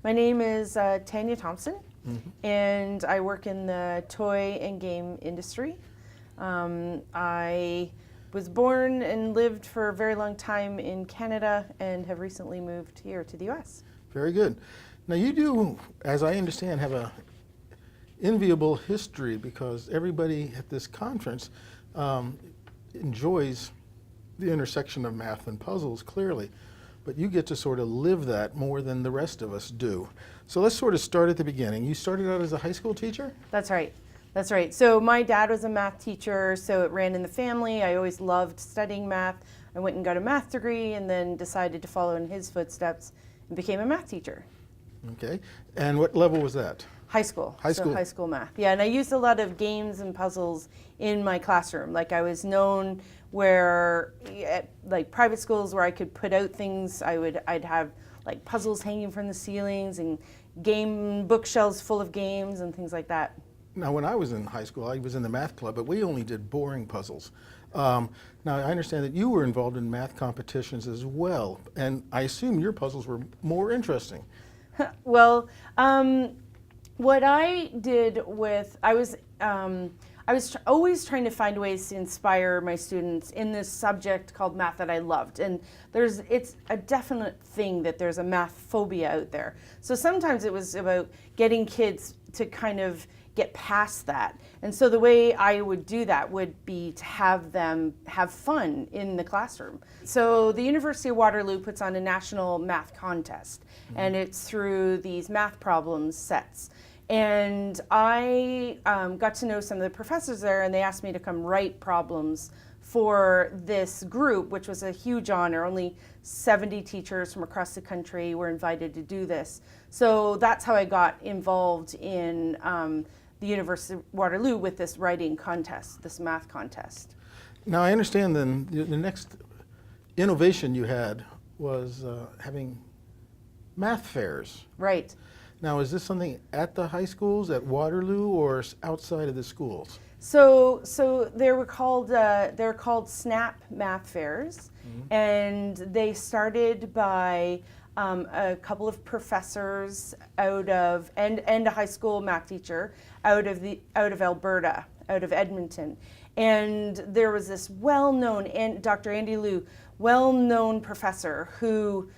My name is Tanya Thompson, and I work in the toy and game industry. I was born and lived for a very long time in Canada and have recently moved here to the U.S. Very good. Now you do, as I understand, have a enviable history because everybody at this conference enjoys the intersection of math and puzzles, clearly. But you get to sort of live that more than the rest of us do. So let's sort of start at the beginning. You started out as a high school teacher? That's right. That's right. So my dad was a math teacher, so it ran in the family. I always loved studying math. I went and got a math degree and then decided to follow in his footsteps and became a math teacher. Okay. And what level was that? High school. High school. So high school math. Yeah, and I used a lot of games and puzzles in my classroom. Like I was known where, at like private schools where I could put out things, I'd have like puzzles hanging from the ceilings and game bookshelves full of games and things like that. Now, when I was in high school, I was in the math club, but we only did boring puzzles. Now, I understand that you were involved in math competitions as well, and I assume your puzzles were more interesting. Well, what I did with, I was always trying to find ways to inspire my students in this subject called math that I loved. And it's a definite thing that there's a math phobia out there. So sometimes it was about getting kids to kind of get past that. And so the way I would do that would be to have them have fun in the classroom. So the University of Waterloo puts on a national math contest, and it's through these math problems sets. And I got to know some of the professors there, and they asked me to come write problems for this group, which was a huge honor. Only 70 teachers from across the country were invited to do this. So that's how I got involved in the University of Waterloo with this writing contest, this math contest. Now, I understand then the next innovation you had was having math fairs. Right. Now, is this something at the high schools, at Waterloo, or outside of the schools? So they're called SNAP math fairs, and they started by a couple of professors and a high school math teacher out of Alberta, out of Edmonton. And there was this well-known, Dr. Andy Liu, well-known professor who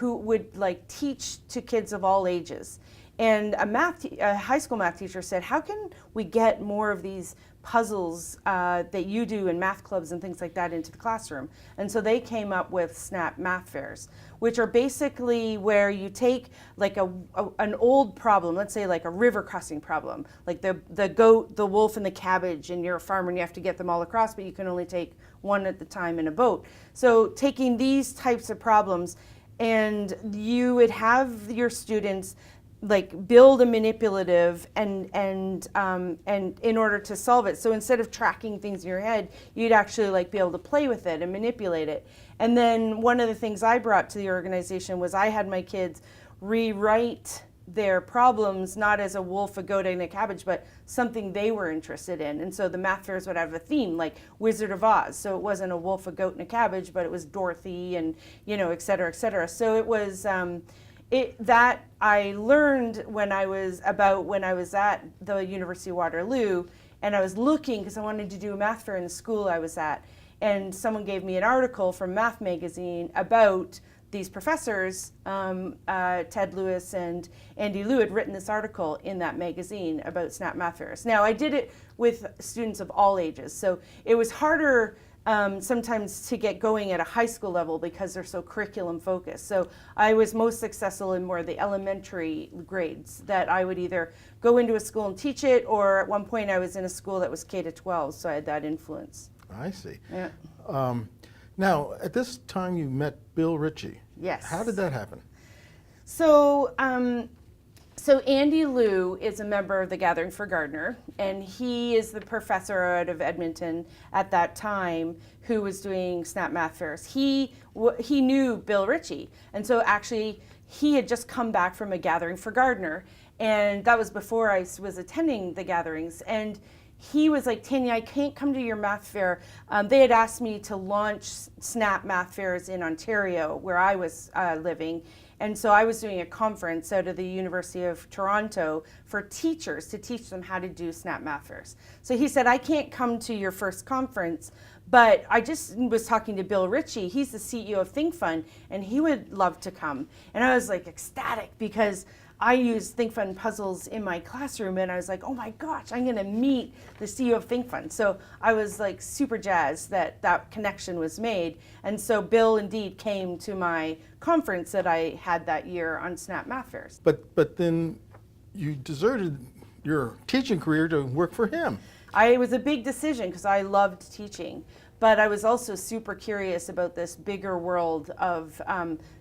would like teach to kids of all ages. And a high school math teacher said, how can we get more of these puzzles that you do in math clubs and things like that into the classroom? And so they came up with SNAP math fairs, which are basically where you take like an old problem, let's say like a river crossing problem, like the goat, the wolf, and the cabbage, and you're a farmer and you have to get them all across, but you can only take one at a time in a boat. So taking these types of problems, and you would have your students like build a manipulative and in order to solve it. So instead of tracking things in your head, you'd actually like be able to play with it and manipulate it. And then one of the things I brought to the organization was I had my kids rewrite their problems not as a wolf, a goat, and a cabbage, but something they were interested in. And so the math fairs would have a theme like Wizard of Oz. So it wasn't a wolf, a goat, and a cabbage, but it was Dorothy and, et cetera, et cetera. So it was that I learned when I was at the University of Waterloo, and I was looking because I wanted to do a math fair in the school I was at, and someone gave me an article from Math Magazine about these professors. Ted Lewis and Andy Liu had written this article in that magazine about SNAP math fairs. Now I did it with students of all ages, so it was harder sometimes to get going at a high school level because they're so curriculum focused. So I was most successful in more of the elementary grades, that I would either go into a school and teach it, or at one point I was in a school that was K-12, so I had that influence. I see. Yeah. Now, at this time you met Bill Ritchie. Yes. How did that happen? So Andy Liu is a member of the Gathering for Gardner, and he is the professor out of Edmonton at that time who was doing SNAP math fairs. He knew Bill Ritchie, and so actually he had just come back from a Gathering for Gardner, and that was before I was attending the gatherings, and he was like, Tanya, I can't come to your math fair. They had asked me to launch Snap math fairs in Ontario, where I was living. And so I was doing a conference out of the University of Toronto for teachers to teach them how to do Snap math fairs. So he said, I can't come to your first conference, but I just was talking to Bill Ritchie. He's the CEO of ThinkFun, and he would love to come. And I was like ecstatic because I use ThinkFun puzzles in my classroom, and I was like, oh my gosh, I'm gonna meet the CEO of ThinkFun. So I was like super jazzed that that connection was made. And so Bill indeed came to my conference that I had that year on Snap Math Fairs. But then you deserted your teaching career to work for him. It was a big decision because I loved teaching, but I was also super curious about this bigger world of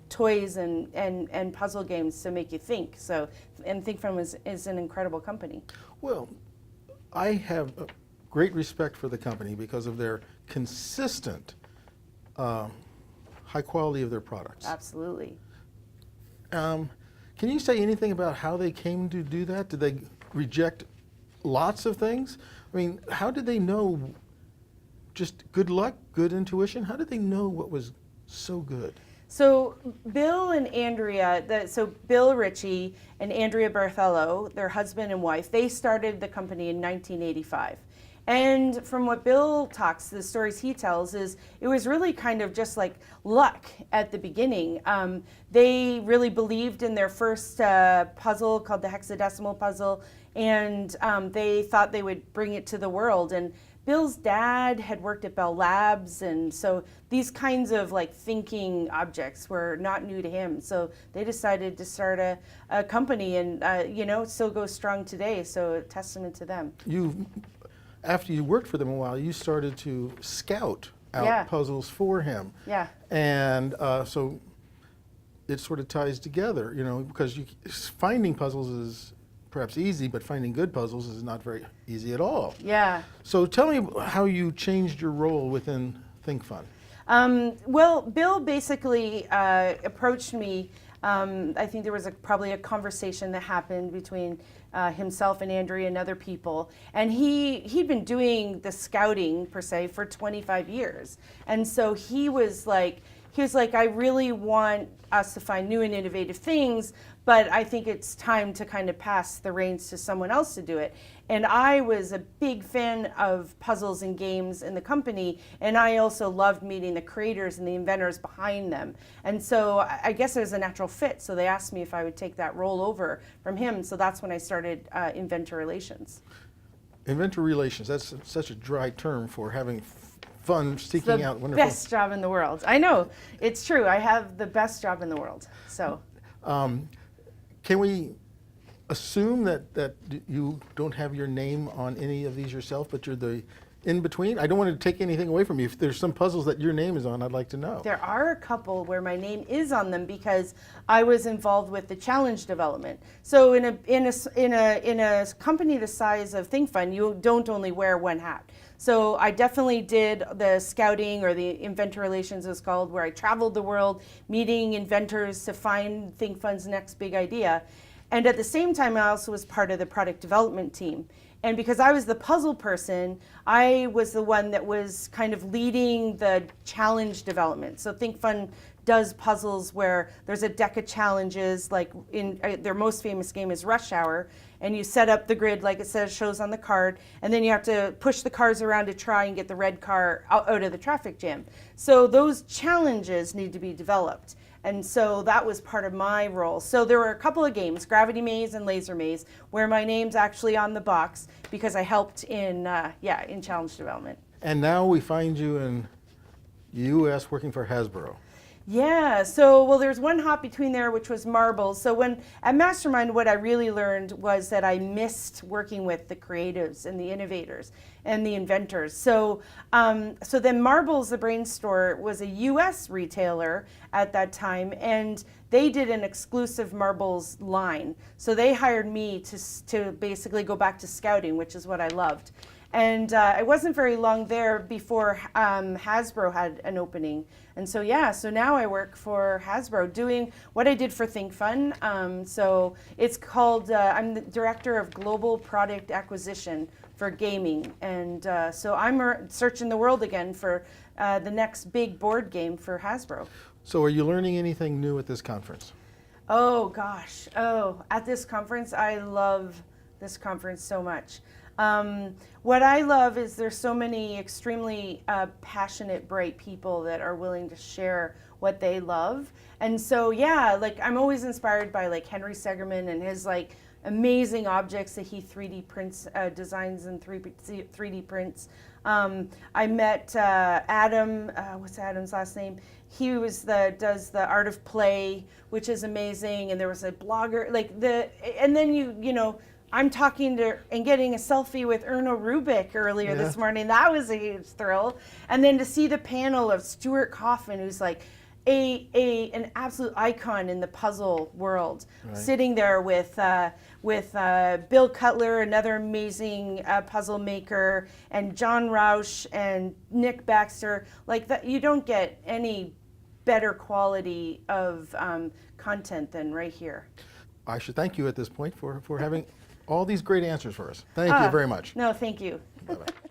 toys and puzzle games to make you think. So, and ThinkFun is an incredible company. Well, I have great respect for the company because of their consistent high quality of their products. Absolutely. Can you say anything about how they came to do that? Did they reject lots of things? I mean, how did they know? Just good luck, good intuition? How did they know what was so good? So Bill and Andrea, so Bill Ritchie and Andrea Barthelo, their husband and wife, they started the company in 1985. And from what Bill talks, the stories he tells, is it was really kind of just like luck at the beginning. They really believed in their first puzzle called the hexadecimal puzzle, and they thought they would bring it to the world. And Bill's dad had worked at Bell Labs, and so these kinds of like thinking objects were not new to him. So they decided to start a company, and it still goes strong today. So a testament to them. After you worked for them a while, you started to scout out puzzles for him. Yeah. And so it sort of ties together, because finding puzzles is perhaps easy, but finding good puzzles is not very easy at all. Yeah. So tell me how you changed your role within ThinkFun. Well, Bill basically approached me. I think there was probably a conversation that happened between himself and Andrea and other people. And he'd been doing the scouting, per se, for 25 years. And so he was like, I really want us to find new and innovative things, but I think it's time to kind of pass the reins to someone else to do it. And I was a big fan of puzzles and games in the company, and I also loved meeting the creators and the inventors behind them. And so I guess it was a natural fit, so they asked me if I would take that role over from him, so that's when I started Inventor Relations. Inventor Relations, that's such a dry term for having fun seeking out wonderful. Best job in the world. I know, it's true. I have the best job in the world. So, can we assume that you don't have your name on any of these yourself, but you're the in-between? I don't want to take anything away from you. If there's some puzzles that your name is on, I'd like to know. There are a couple where my name is on them because I was involved with the challenge development. So in a company the size of ThinkFun, you don't only wear one hat. So I definitely did the scouting, or the Inventor Relations is called, where I traveled the world meeting inventors to find ThinkFun's next big idea. And at the same time, I also was part of the product development team. And because I was the puzzle person, I was the one that was kind of leading the challenge development. So ThinkFun does puzzles where there's a deck of challenges, like in their most famous game is Rush Hour, and you set up the grid like it shows on the card, and then you have to push the cars around to try and get the red car out of the traffic jam. So those challenges need to be developed. And so that was part of my role. So there were a couple of games, Gravity Maze and Laser Maze, where my name's actually on the box because I helped in challenge development. And now we find you in U.S. working for Hasbro. Yeah, so, there's one hop between there, which was marbles. So at Mastermind, what I really learned was that I missed working with the creatives and the innovators and the inventors. So then Marbles, the Brain Store, was a U.S. retailer at that time, and they did an exclusive marbles line. So they hired me to basically go back to scouting, which is what I loved. And I wasn't very long there before Hasbro had an opening. And so, yeah, so now I work for Hasbro doing what I did for Think Fun. So it's called, I'm the Director of Global Product Acquisition for gaming. And so I'm searching the world again for the next big board game for Hasbro. So are you learning anything new at this conference? Oh gosh, at this conference, I love this conference so much. What I love is there's so many extremely passionate, bright people that are willing to share what they love. And so, yeah, like I'm always inspired by like Henry Segerman and his like amazing objects that he 3D prints, designs and 3D prints. I met Adam, what's Adam's last name? He does the art of play, which is amazing. And there was a blogger, and then you know, I'm talking to and getting a selfie with Erno Rubik earlier this morning. That was a huge thrill. And then to see the panel of Stuart Coffin, who's like an absolute icon in the puzzle world, sitting there with Bill Cutler, another amazing puzzle maker, and John Rausch and Nick Baxter. Like that, you don't get any better quality of content than right here. I should thank you at this point for having all these great answers for us. Thank you very much. No, thank you. Bye-bye.